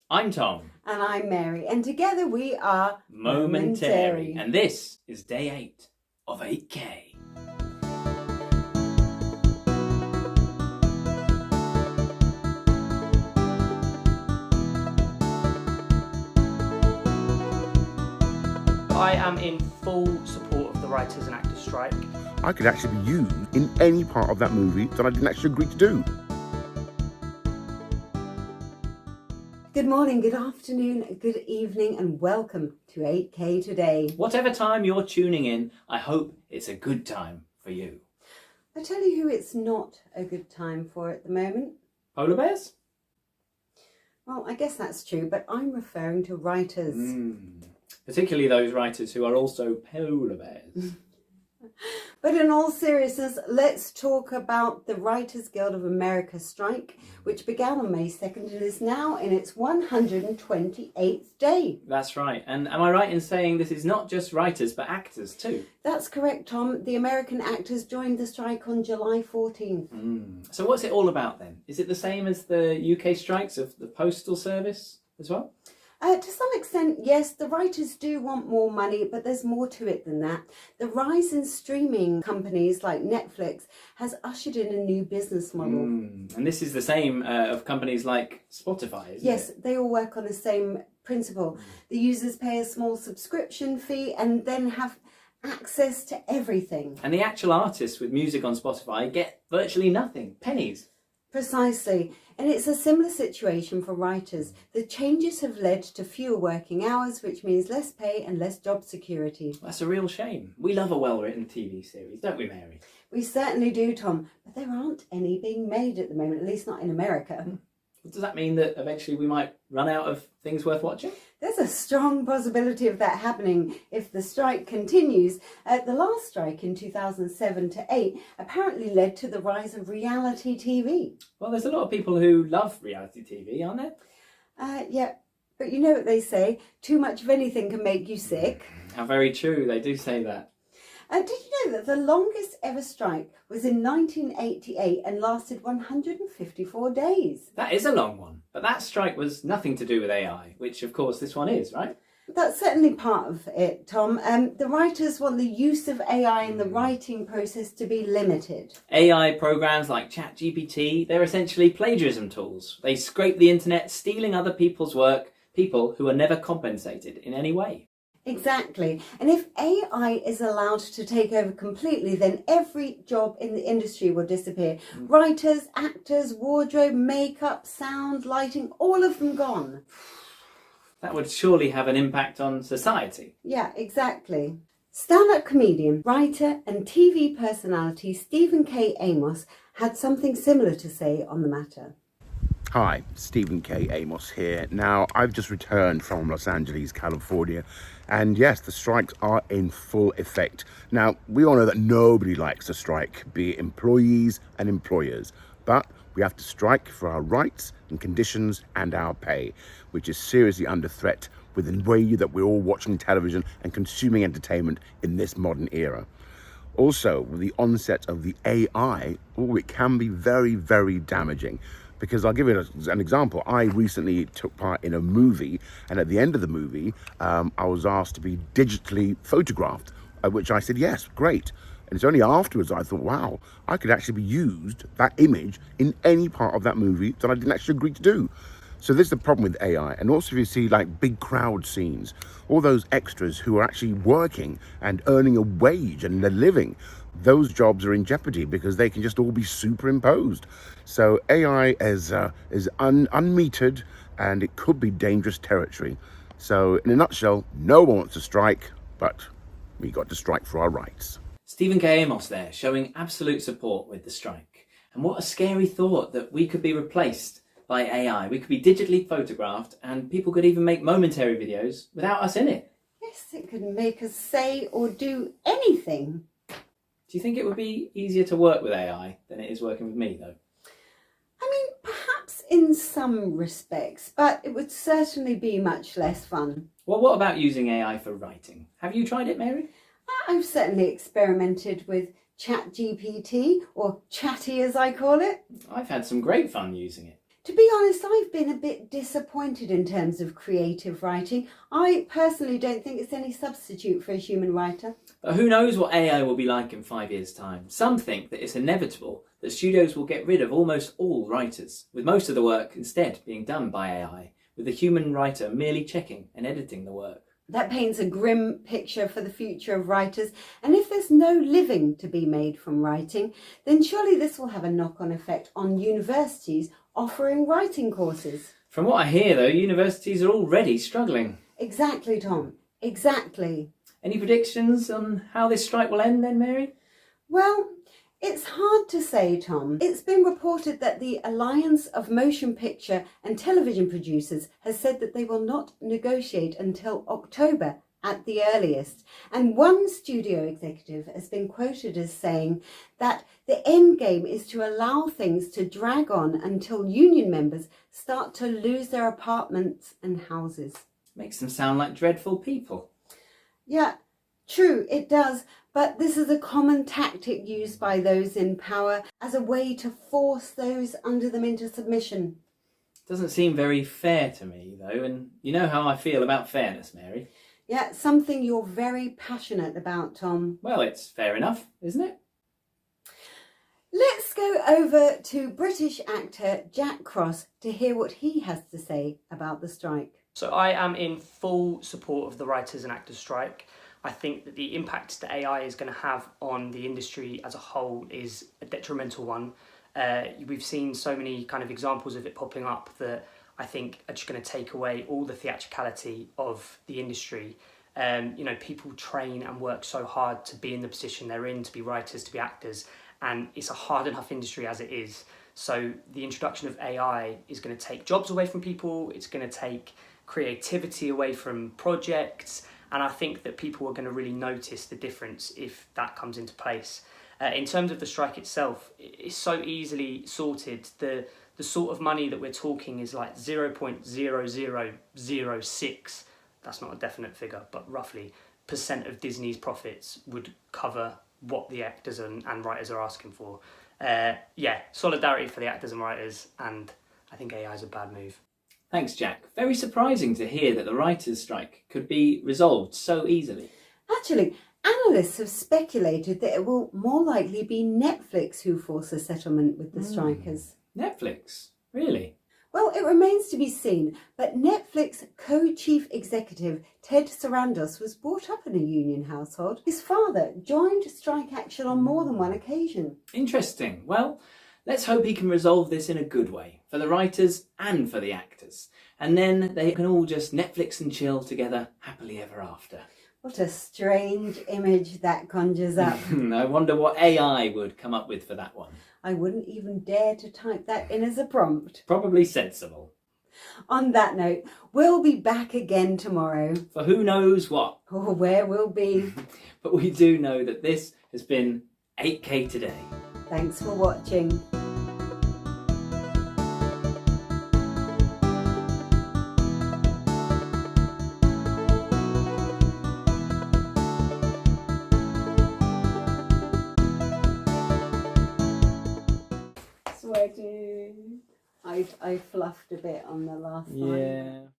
I'm Tom. And I'm Mary, and together we are Momentary. And this is day 8 of 8K. I am in full support of the writers and actors strike. I could actually be used in any part of that movie that I didn't actually agree to do. Good morning, good afternoon, good evening, and welcome to 8K Today. Whatever time you're tuning in, I hope it's a good time for you. I tell you who it's not a good time for at the moment. Polar bears? Well, I guess that's true, but I'm referring to writers. Particularly those writers who are also polar bears. But in all seriousness, let's talk about the Writers Guild of America strike, which began on May 2nd and is now in its 128th day. That's right. And am I right in saying this is not just writers, but actors too? That's correct, Tom. The American actors joined the strike on July 14th. So what's it all about then? Is it the same as the UK strikes of the Postal Service as well? To some extent, yes, the writers do want more money, but there's more to it than that. The rise in streaming companies like Netflix has ushered in a new business model. And this is the same of companies like Spotify, isn't Yes, it? they all work on the same principle. The users pay a small subscription fee and then have access to everything. And the actual artists with music on Spotify get virtually nothing, pennies. Precisely. And it's a similar situation for writers. The changes have led to fewer working hours, which means less pay and less job security. That's a real shame. We love a well-written TV series, don't we, Mary? We certainly do, Tom, but there aren't any being made at the moment, at least not in America. Does that mean that eventually we might run out of things worth watching? There's a strong possibility of that happening if the strike continues. The last strike in 2007 to 8 apparently led to the rise of reality TV. Well, there's a lot of people who love reality TV, aren't there? Yeah, but you know what they say, too much of anything can make you sick. How very true, they do say that. Did you know that the longest ever strike was in 1988 and lasted 154 days? That is a long one, but that strike was nothing to do with AI, which of course this one is, right? That's certainly part of it, Tom. The writers want the use of AI in the writing process to be limited. AI programs like ChatGPT, they're essentially plagiarism tools. They scrape the internet, stealing other people's work, people who are never compensated in any way. Exactly. And if AI is allowed to take over completely, then every job in the industry will disappear. Writers, actors, wardrobe, makeup, sound, lighting, all of them gone. That would surely have an impact on society. Yeah, exactly. Stand-up comedian, writer and TV personality Stephen K. Amos had something similar to say on the matter. Hi, Stephen K. Amos here. Now, I've just returned from Los Angeles, California, and yes, the strikes are in full effect. Now, we all know that nobody likes to strike, be it employees and employers, but we have to strike for our rights and conditions and our pay, which is seriously under threat with the way that we're all watching television and consuming entertainment in this modern era. Also, with the onset of the AI, it can be very, very damaging. Because I'll give you an example. I recently took part in a movie, and at the end of the movie, I was asked to be digitally photographed, which I said, yes, great. And it's only afterwards I thought, wow, I could actually be used, that image, in any part of that movie that I didn't actually agree to do. So this is the problem with AI. And also if you see like big crowd scenes, all those extras who are actually working and earning a wage and they're living, those jobs are in jeopardy because they can just all be superimposed. So AI is unmetered and it could be dangerous territory. So in a nutshell, no one wants to strike, but we got to strike for our rights. Stephen K. Amos there, showing absolute support with the strike. And what a scary thought that we could be replaced by AI. We could be digitally photographed and people could even make momentary videos without us in it. Yes, it could make us say or do anything. Do you think it would be easier to work with AI than it is working with me, though? I mean, perhaps in some respects, but it would certainly be much less fun. Well, what about using AI for writing? Have you tried it, Mary? I've certainly experimented with ChatGPT, or Chatty as I call it. I've had some great fun using it. To be honest, I've been a bit disappointed in terms of creative writing. I personally don't think it's any substitute for a human writer. But who knows what AI will be like in 5 years' time? Some think that it's inevitable that studios will get rid of almost all writers, with most of the work instead being done by AI, with the human writer merely checking and editing the work. That paints a grim picture for the future of writers, and if there's no living to be made from writing, then surely this will have a knock-on effect on universities offering writing courses. From what I hear, though, universities are already struggling. Exactly, Tom. Exactly. Any predictions on how this strike will end then, Mary? Well, it's hard to say, Tom. It's been reported that the Alliance of Motion Picture and Television Producers has said that they will not negotiate until October at the earliest. And one studio executive has been quoted as saying that the end game is to allow things to drag on until union members start to lose their apartments and houses. Makes them sound like dreadful people. Yeah, true, it does. But this is a common tactic used by those in power as a way to force those under them into submission. Doesn't seem very fair to me, though, and you know how I feel about fairness, Mary. Yeah, something you're very passionate about, Tom. Well, it's fair enough, isn't it? Let's go over to British actor Jack Cross to hear what he has to say about the strike. So I am in full support of the writers and actors strike. I think that the impact that AI is going to have on the industry as a whole is a detrimental one. We've seen so many kind of examples of it popping up that I think are just going to take away all the theatricality of the industry. People train and work so hard to be in the position they're in, to be writers, to be actors, and it's a hard enough industry as it is. So the introduction of AI is going to take jobs away from people, it's going to take creativity away from projects, and I think that people are going to really notice the difference if that comes into place. In terms of the strike itself, it's so easily sorted. The sort of money that we're talking is like 0.0006, that's not a definite figure, but roughly, % of Disney's profits would cover what the actors and writers are asking for. Solidarity for the actors and writers, and I think AI is a bad move. Thanks, Jack. Very surprising to hear that the writers' strike could be resolved so easily. Actually, analysts have speculated that it will more likely be Netflix who force a settlement with the strikers. Netflix? Really? Well, it remains to be seen, but Netflix co-chief executive Ted Sarandos was brought up in a union household. His father joined strike action on more than one occasion. Interesting. Well, let's hope he can resolve this in a good way, for the writers and for the actors. And then they can all just Netflix and chill together happily ever after. What a strange image that conjures up. I wonder what AI would come up with for that one. I wouldn't even dare to type that in as a prompt. Probably sensible. On that note, we'll be back again tomorrow. For who knows what. Or where we'll be. But we do know that this has been 8K Today. Thanks for watching. Sweaty. I fluffed a bit on the last one. Yeah.